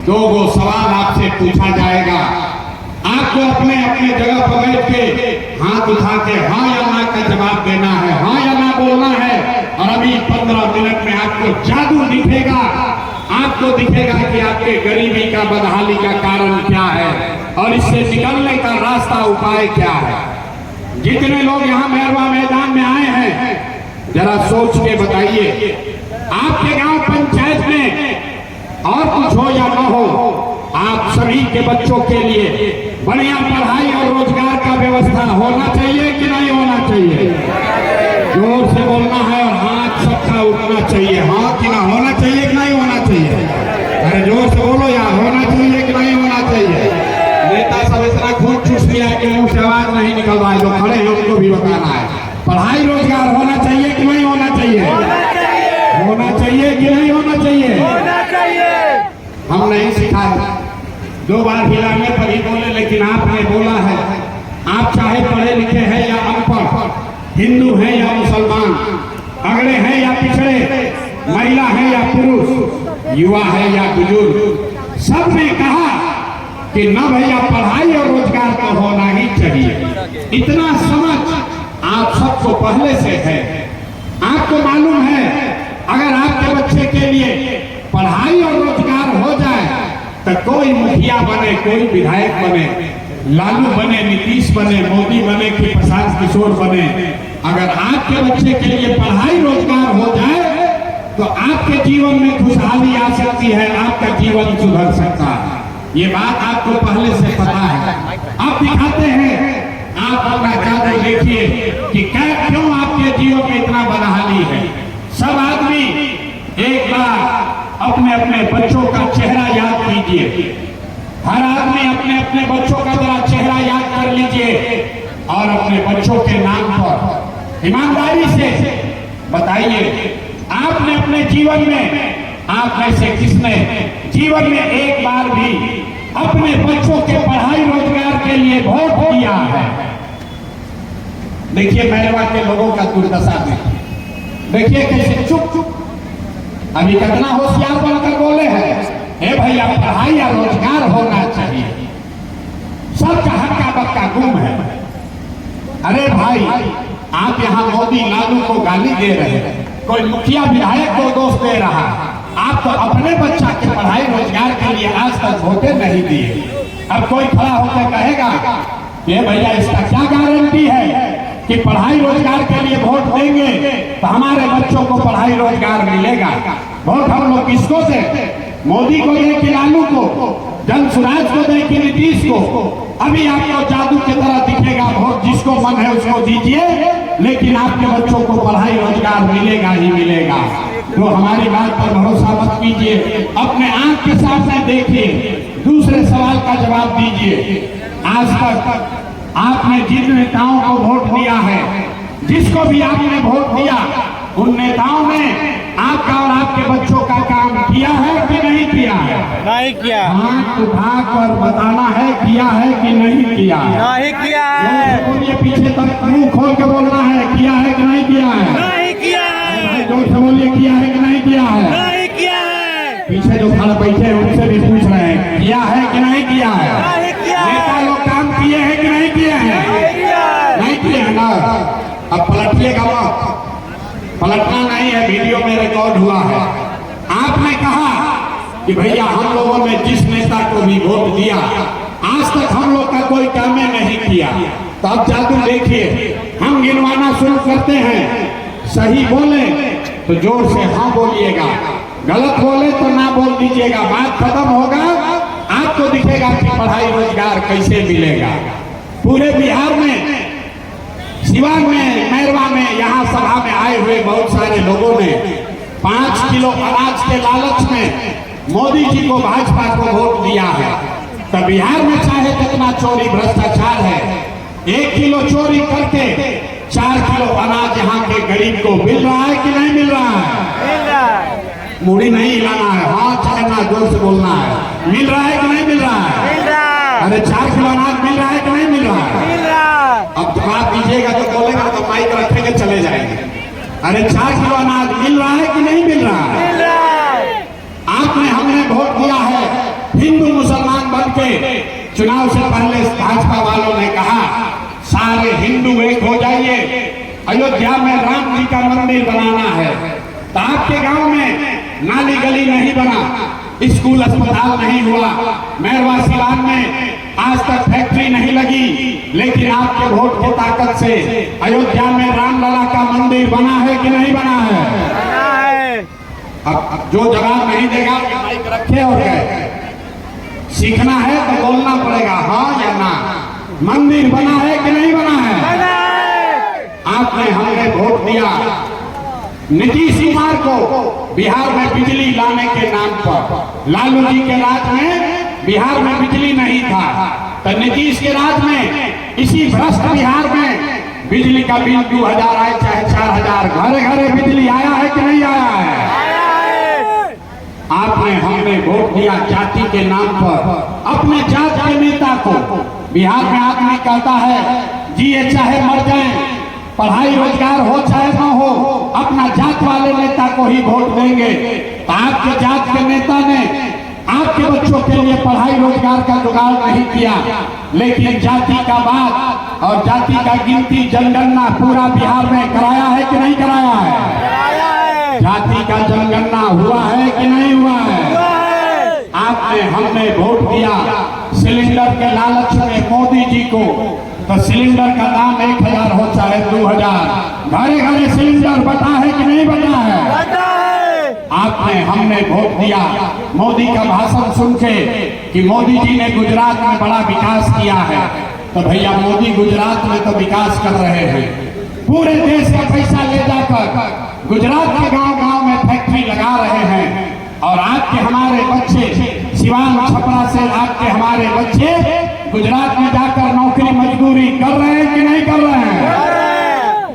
दो गो सवाल आपसे पूछा जाएगा। आपको अपने अपने जगह पर बैठ के हाथ उठा के हाँ या ना का जवाब देना है, हाँ या ना बोलना है। और अभी 15 मिनट में आपको जादू दिखेगा, आपको दिखेगा कि आपके गरीबी का, बदहाली का कारण क्या है और इससे निकलने का रास्ता, उपाय क्या है। जितने लोग यहाँ मेहरवा मैदान में आए हैं, जरा सोच के बताइए, आपके गांव पंचायत में और कुछ हो या न हो, आप सभी के बच्चों के लिए बढ़िया पढ़ाई और रोजगार का व्यवस्था होना चाहिए कि नहीं होना चाहिए? जोर से बोलना है और हाथ सबका उठना चाहिए। हाँ कि ना, होना चाहिए कि नहीं होना चाहिए? अरे जोर से बोलो यार, होना चाहिए कि नहीं होना चाहिए? नेता सब इतना खून चूस लिया है कि मुंह से आवाज नहीं निकल रहा है। जो खड़े हैं उनको भी बताना है, पढ़ाई रोजगार होना चाहिए कि नहीं होना चाहिए? होना चाहिए कि नहीं होना चाहिए? हम नहीं सिखाए, 2 बार हिलाने पर ही बोले, लेकिन आपने बोला है। आप चाहे पढ़े लिखे हैं या अनपढ़, हिंदू हैं या मुसलमान, अगड़े हैं या पिछड़े, महिला है या पुरुष, युवा है या बुजुर्ग, सबने कहा कि न भैया पढ़ाई और रोजगार तो होना ही चाहिए। इतना समझ आप सबको पहले से है। आपको मालूम है, अगर आपके बच्चे के लिए पढ़ाई और रोजगार हो जाए तो कोई मुखिया बने, कोई विधायक बने, लालू बने, नीतीश बने, मोदी बने कि प्रशांत किशोर बने, अगर आपके बच्चे के लिए पढ़ाई रोजगार हो जाए तो आपके जीवन में खुशहाली आ सकती है, आपका जीवन सुधर सकता है। ये बात आपको पहले से पता है। आप दिखाते हैं, आप अपना जादू देखिए कि क्यों आपके जीवन में इतना बदहाली है। सब आदमी एक बार अपने अपने बच्चों का चेहरा याद कीजिए। हर आदमी अपने अपने बच्चों का जरा चेहरा याद कर लीजिए और अपने बच्चों के नाम पर ईमानदारी से बताइए, आपने अपने जीवन में, आप में से किसने जीवन में एक बार भी अपने बच्चों के पढ़ाई रोजगार के लिए वोट दिया है? देखिए मेहरवा के लोगों का दुर्दशा देखिए कैसे चुप चुप, अभी कितना होशियार बनकर बोले हैं, हे भैया पढ़ाई या रोजगार होना चाहिए, सबका हक्का बक्का गुम है। अरे भाई, आप यहाँ मोदी लालू को गाली दे रहे हैं, कोई मुखिया विधायक को दोष दे रहा है, आप तो अपने बच्चा के पढ़ाई रोजगार के लिए आज तक वोटे नहीं दिए। अब कोई खड़ा होकर कहेगा कि भैया इसका क्या गारंटी है कि पढ़ाई रोजगार के लिए वोट देंगे तो हमारे बच्चों को पढ़ाई रोजगार मिलेगा? वोट हम लोग किसको दे? मोदी को दे कि लालू को? जनसुराज को दे कि नीतीश को? अभी आपको जादू की तरह दिखेगा, वोट जिसको मन है उसको दीजिए, लेकिन आपके बच्चों को पढ़ाई रोजगार मिलेगा ही मिलेगा। तो हमारी बात पर भरोसा मत कीजिए, अपने आंख के सामने देखिए, दूसरे सवाल का जवाब दीजिए। आज तक आपने जिन नेताओं को वोट दिया है, जिसको भी आपने वोट दिया, उन नेताओं ने आपका और आपके बच्चों का काम किया है कि नहीं किया है? नहीं किया। हाथ उठाकर बताना है, किया है कि नहीं किया है? नहीं किया है। बोलिए, पीछे तक मुंह खोल के बोलना है, किया है कि नहीं किया है? नहीं किया है। जोर से बोलिए, किया है कि नहीं किया है? नहीं किया है। पीछे जो खड़े बैठे हैं उनसे भी पूछ रहे हैं, किया है कि नहीं किया है? नहीं किया। नेता लोग काम किए हैं कि नहीं किए हैं? नहीं किए हैं ना। अब पलटिएगा मत, पलटना नहीं है, वीडियो में रिकॉर्ड हुआ है। आपने कहा कि भैया हम लोगों ने जिस नेता को भी वोट दिया, आज तक हम लोग का कोई काम नहीं किया। तो अब जादू देखिए, हम गिनवाना शुरू करते हैं, सही बोले तो जोर से हाँ बोलिएगा, गलत बोले तो ना बोल दीजिएगा। बात खत्म होगा, आपको दिखेगा कि पढ़ाई रोजगार कैसे मिलेगा। पूरे बिहार में, सिवान में, मेहरवा में, यहाँ सभा में आए हुए बहुत सारे लोगों ने 5 किलो अनाज के लालच में मोदी जी को, भाजपा को वोट दिया है। तो बिहार में चाहे कितना चोरी भ्रष्टाचार है, 1 किलो चोरी करके 4 किलो अनाज यहाँ के गरीब को मिल रहा है कि नहीं मिल रहा है? मिल रहा है। मुड़ी नहीं हिलाना है, हाँ चाहना, जोर से बोलना है। मिल रहा है कि नहीं मिल रहा है? मिल रहा है। अरे 4 किलो अनाज मिल रहा है कि नहीं मिल रहा है? मिल रहा है। अब जवाब दीजिएगा तो बोलेगा तो माइक रखेंगे चले जाएंगे। अरे 4 किलो अनाज मिल रहा है कि नहीं मिल रहा है? मिल रहा है। आपने, हमने वोट दिया है, हिंदू मुसलमान बन के चुनाव से पहले भाजपा वालों ने कहा सारे हिंदू एक हो जाइए, अयोध्या में राम जी का मंदिर बनाना है। तो आपके गांव में नाली गली नहीं बना, स्कूल अस्पताल नहीं हुआ, मैरवा सिवान में आज तक फैक्ट्री नहीं लगी, लेकिन आपके वोट की ताकत से अयोध्या में रामलला का मंदिर बना है कि नहीं बना है? बना है। अब जो जवाब नहीं देगा माइक रखे और गए। सीखना है तो बोलना पड़ेगा हाँ या ना। मंदिर बना है कि नहीं बना है? बना है। आपने हमने वोट दिया नीतीश कुमार को बिहार में बिजली लाने के नाम पर। लालू जी के राज में बिहार में बिजली नहीं था, तो नीतीश के राज में इसी भ्रष्ट बिहार में बिजली का बिल 2000 आए चाहे 4000, घरे घरे बिजली आया है कि नहीं आया है? आपने हमने वोट दिया जाति के नाम पर। अपने जात के नेता को बिहार में आदमी कहता है जिए चाहे मर जाए, पढ़ाई रोजगार हो चाहे न हो, अपना जात वाले नेता को ही वोट देंगे। तो आपके जात के नेता ने आपके बच्चों के लिए पढ़ाई रोजगार का जुगाड़ नहीं किया, लेकिन जाति का बात और जाति का गिनती जनगणना पूरा बिहार में कराया है कि नहीं कराया है? जाति का जनगणना हुआ है कि नहीं हुआ है? आपने हमने वोट दिया सिलेंडर के लालच में मोदी जी को, तो सिलेंडर का दाम 1000 हो चाहे 2000, घरे घरे सिलेंडर बटा है कि नहीं बटा है? आपने हमने वोट दिया मोदी का भाषण सुन के कि मोदी जी ने गुजरात में बड़ा विकास किया है। तो भैया मोदी गुजरात में तो विकास कर रहे हैं, पूरे देश का पैसा ले जाकर गुजरात के गांव गांव में फैक्ट्री लगा रहे हैं। और आपके हमारे बच्चे सिवान छपरा से आपके हमारे बच्चे गुजरात में जाकर नौकरी मजदूरी कर रहे हैं कि नहीं कर रहे हैं?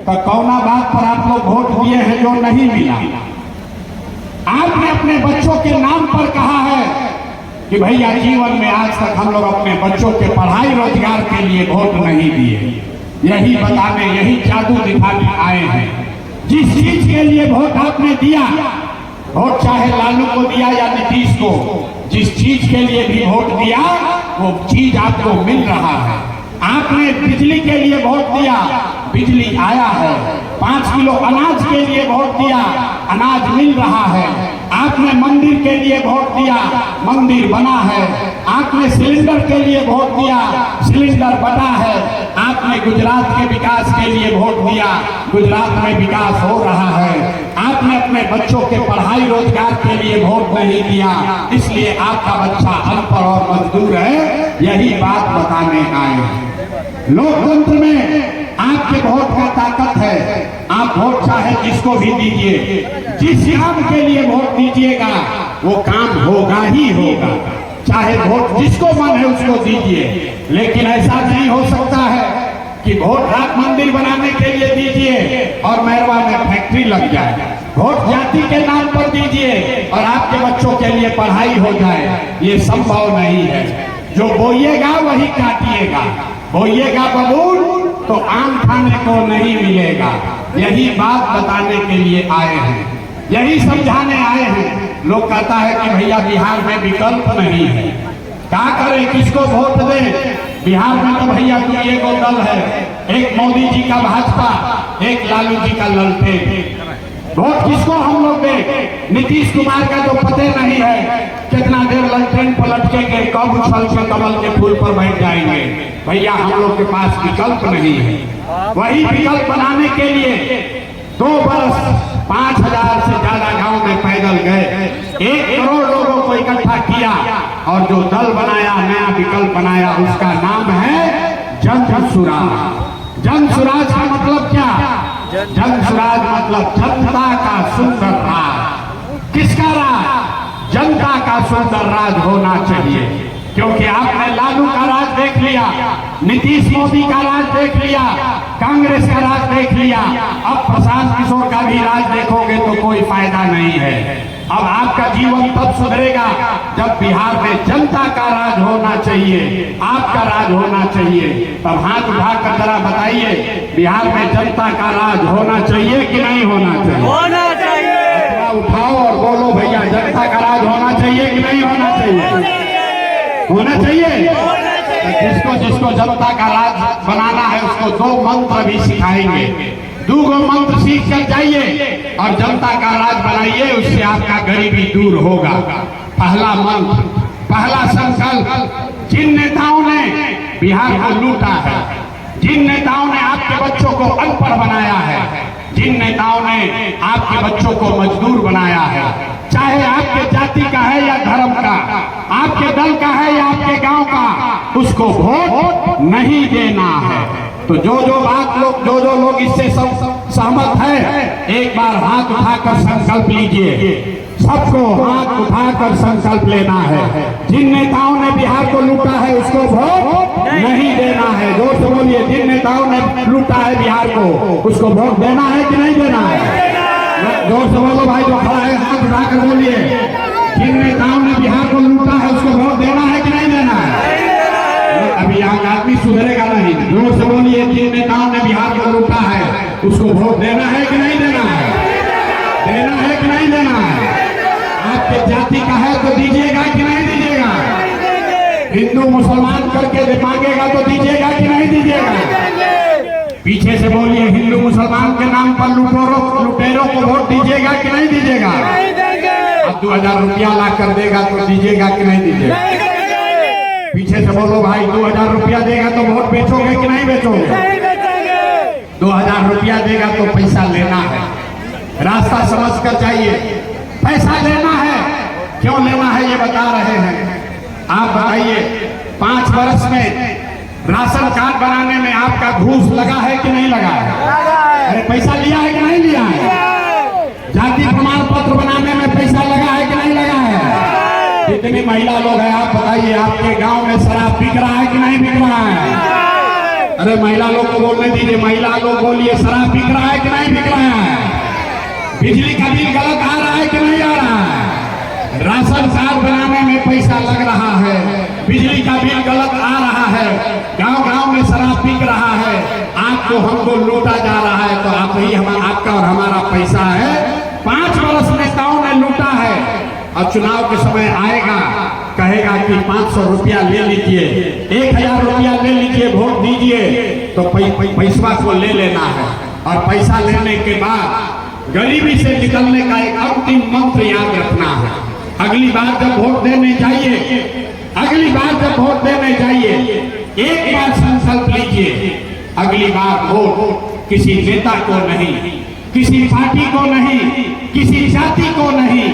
तो कौना बात पर आप लोग वोट दिए हैं जो नहीं मिला? आपने अपने बच्चों के नाम पर कहा है कि भैया जीवन में आज तक हम लोग अपने बच्चों के पढ़ाई रोजगार के लिए वोट नहीं दिए। यही बताने, यही जादू दिखाने आए हैं। जिस चीज के लिए वोट आपने दिया, वोट चाहे लालू को दिया या नीतीश को, जिस चीज के लिए भी वोट दिया वो चीज आपको मिल रहा है। आपने बिजली के लिए वोट दिया, बिजली आया है। 5 किलो अनाज के लिए वोट दिया, अनाज मिल रहा है। आपने मंदिर के लिए वोट दिया, मंदिर बना है। आपने सिलेंडर के लिए वोट दिया, सिलेंडर बना है। आपने गुजरात के विकास के लिए वोट दिया, गुजरात में विकास हो रहा है। आपने अपने बच्चों के पढ़ाई रोजगार के लिए वोट नहीं दिया, इसलिए आपका बच्चा अनपढ़ और मजदूर है। यही बात बताने आए हैं। लोकतंत्र में आपके वोट का ताकत है। आप वोट चाहे जिसको भी दीजिए, जिस काम के लिए वोट दीजिएगा वो काम होगा ही होगा। चाहे वोट जिसको मन है उसको दीजिए, लेकिन ऐसा नहीं हो सकता है कि वोट राम मंदिर बनाने के लिए दीजिए और मैरवा में फैक्ट्री लग जाए। वोट जाति के नाम पर दीजिए और आपके बच्चों के लिए पढ़ाई हो जाए, ये संभव नहीं है। जो बोइएगा वही काटिएगा। बोइएगा बबूल तो आम खाने को नहीं मिलेगा। यही बात बताने के लिए आए हैं, यही समझाने आए हैं। लोग कहता है कि भैया बिहार में विकल्प नहीं है, क्या करें, किसको वोट दें? बिहार में तो भैया ये दो दल है, एक मोदी जी का भाजपा, एक लालू जी का ललटेन। वोट किसको हम लोग दें? नीतीश कुमार का तो पता नहीं है कितना देर ललटेन पलटेंगे, कब उछल के कमल के फूल पर बैठ जाएंगे। भैया हम लोग के पास विकल्प नहीं है। वही विकल्प बनाने के लिए 2 बरस 5000 से ज्यादा गांव में पैदल गए, 1 करोड़ लोगों को इकट्ठा किया और जो दल बनाया, नया विकल्प बनाया, उसका नाम है जन सुराज। जन सुराज का मतलब क्या? जन सुराज मतलब जनता का सुंदर राज। किसका राज? जनता का सुंदर राज होना चाहिए। क्योंकि आपने लालू का राज देख लिया, नीतीश मोदी का राज देख लिया, कांग्रेस का राज देख लिया, अब प्रशांत किशोर का भी राज देखोगे तो कोई फायदा नहीं है। अब आपका जीवन तब सुधरेगा जब बिहार में जनता का राज होना चाहिए, आपका राज होना चाहिए। तब हाथ उठाकर जरा बताइए, बिहार में जनता का राज होना चाहिए कि नहीं होना चाहिए? होना चाहिए। उठाओ और बोलो भैया, जनता का राज होना चाहिए कि नहीं होना चाहिए? होना चाहिए। तो जिसको जिसको जनता का राज बनाना है उसको दो मंत्र भी सिखाएंगे। दो मंत्र सीख कर जाइए और जनता का राज बनाइए, उससे आपका गरीबी दूर होगा। पहला मंत्र, पहला संकल्प, जिन नेताओं ने बिहार को लूटा है, जिन नेताओं ने आपके बच्चों को अनपढ़ बनाया है, जिन नेताओं ने आपके बच्चों को मजदूर बनाया है, चाहे आपके जाति का है या धर्म का, आपके दल का है या आपके गांव का, उसको वोट नहीं देना है। तो जो जो लोग इससे सहमत है, एक बार हाथ उठाकर संकल्प लीजिए। सबको हाथ उठाकर संकल्प लेना है। जिन नेताओं ने बिहार को लूटा है उसको वोट नहीं देना है। जोर से बोलिए, जिन नेताओं ने लूटा है बिहार को उसको वोट देना है कि नहीं देना है? जोर से बोलो भाई, जो खड़ा है हाथ उठाकर बोलिए, जिन नेताओं ने बिहार को लूटा है उसको वोट देना है कि नहीं देना है? अभी यहाँ का आदमी सुधरेगा नहीं। जोर से बोलिए, जिन नेताओं ने बिहार को लूटा है उसको वोट देना है कि नहीं देना है? देना है कि नहीं देना है? आपके जाति का है तो दीजिएगा कि नहीं दीजिएगा? हिंदू मुसलमान करके मांगेगा तो दीजिएगा कि नहीं दीजिएगा? पीछे से बोलिए, हिंदू मुसलमान के नाम पर लुटेरों को वोट दीजिएगा कि नहीं दीजिएगा? अब 2000 रुपया ला कर देगा तो दीजिएगा कि नहीं दीजिएगा? पीछे से बोलो भाई, 2000 रुपया देगा तो वोट बेचोगे कि नहीं बेचोगे? 2000 रुपया देगा तो पैसा लेना है। रास्ता समझ कर जाइए। पैसा लेना है, क्यों लेना है ये बता रहे हैं। आप बताइए, 5 वर्ष में राशन कार्ड बनाने में आपका घूस लगा है कि नहीं लगा है? अरे पैसा लिया है कि नहीं लिया है? जाति प्रमाण पत्र बनाने में पैसा लगा है कि नहीं लगा है? कितनी महिला लोग हैं आप बताइए, आपके गांव में शराब बिक रहा है कि नहीं बिक रहा है? अरे महिला लोग को बोलने दीजिए, महिला लोग बोलिए, शराब बिक रहा है कि नहीं बिक रहा है? बिजली का बिल गलत आ रहा है कि नहीं आ रहा है? राशन कार्ड बनाने में पैसा लग रहा है, बिजली का बिल गलत आ रहा है, गांव गांव में शराब बिक रहा है, आपको हमको लूटा जा रहा है। तो आप ही आपका और हमारा पैसा है, 5 वर्ष नेताओं ने लूटा है। और चुनाव के समय आएगा, कहेगा कि 500 रुपया ले लीजिए, 1000 रुपया ले लीजिए, वोट दीजिए, तो पैसा को ले लेना है। और पैसा लेने के बाद गरीबी से निकलने का एक अंतिम मंत्र याद रखना है। अगली बार जब वोट देने जाइए, अगली बार जब वोट देने जाइए, एक बार संकल्प लीजिए, अगली बार वोट किसी नेता को नहीं, किसी पार्टी को नहीं, किसी जाति को नहीं,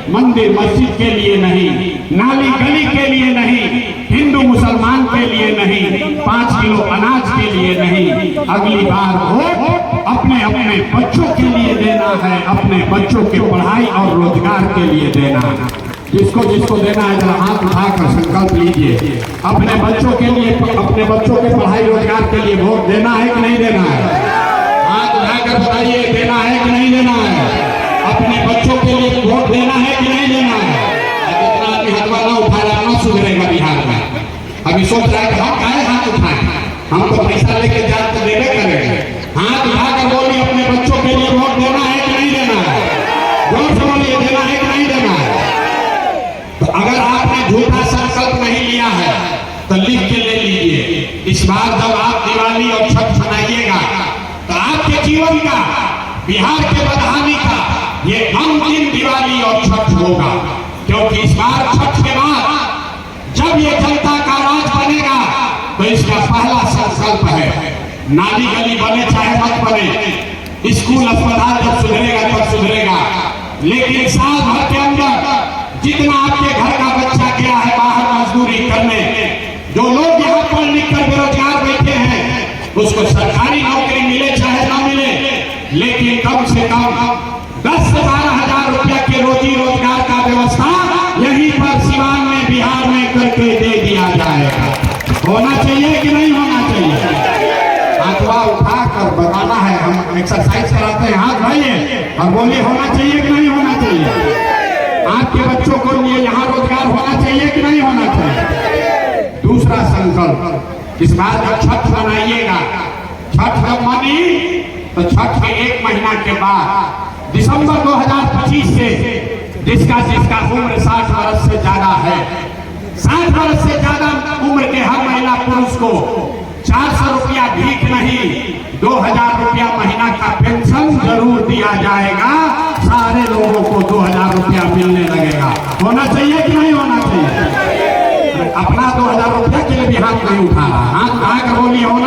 मंदिर मस्जिद के लिए नहीं, नाली गली के लिए नहीं, हिंदू मुसलमान के लिए नहीं, 5 किलो अनाज के लिए नहीं, अगली बार वोट अपने अपने बच्चों के लिए देना है, अपने बच्चों के पढ़ाई और रोजगार के लिए देना है। जिसको जिसको देना है जरा हाथ उठाकर संकल्प लीजिए। अपने बच्चों के लिए, अपने बच्चों के पढ़ाई रोजगार के लिए वोट देना है कि नहीं देना है? हाथ उठाकर बताइए, देना है कि नहीं देना है? अपने बच्चों के लिए वोट देना है कि नहीं देना है? जितना आदमी हाथ वाला उठाया ना सुधरेगा बिहार में। अभी सोच रहा है कि हम काहे हाथ उठाएं, हम तो पैसा लेके जात तो देने करेंगे। हाथ उठाकर बोलिए, अपने बच्चों के लिए वोट देना है कि नहीं देना है? जोर से बोलिए, देना है कि नहीं देना है? तो अगर आपने झूठा संकल्प नहीं लिया है तो लिख के ले लीजिए। इस बार जब आप दिवाली और छठ मनाइएगा तो आपके जीवन का, बिहार के बदहाली का ये अंतिम दिवाली और छठ होगा। क्योंकि इस बार छठ के बाद जब ये जनता का राज बनेगा तो इसका पहला संकल्प है, नाली गली बने चाहे मत बने, स्कूल अस्पताल जब सुधरेगा तब सुधरेगा, लेकिन साल भर के अंदर जितना आपके घर का बच्चा गया है बाहर मजदूरी करने, जो लोग यहाँ पढ़ लिख कर बेरोजगार बैठे हैं, उसको सरकारी नौकरी मिले चाहे ना मिले, लेकिन कम से कम 10 से 12 हजार रुपया के रोजी रोजगार का व्यवस्था यहीं पर सिवान में, बिहार में करके दे दिया जाएगा। होना चाहिए कि नहीं होना चाहिए? हाथवा उठा कर बताना है, हम एक्सरसाइज कराते हैं, हाथ भाइये और बोलिए, होना चाहिए कि नहीं होना चाहिए? आपके बच्चों को लिए यहाँ रोजगार होना चाहिए कि नहीं होना चाहिए? दूसरा संकल्प, इस बार जब छठ मनाइएगा, छठ जब मनी तो छठ के 1 महीना के बाद दिसंबर 2025 से जिसका उम्र 60 वर्ष से ज्यादा है, 60 वर्ष से ज्यादा उम्र के हर महिला पुरुष को 400 रुपया भीख नहीं, 2000 रुपया महीना का पेंशन जरूर दिया जाएगा। सारे लोगों को 2000 रुपया मिलने लगेगा। होना चाहिए कि नहीं होना चाहिए? अपना 2000 रुपया के लिए भी हाथ नहीं उठा रहा, हाथ उठा कर बोलिए होना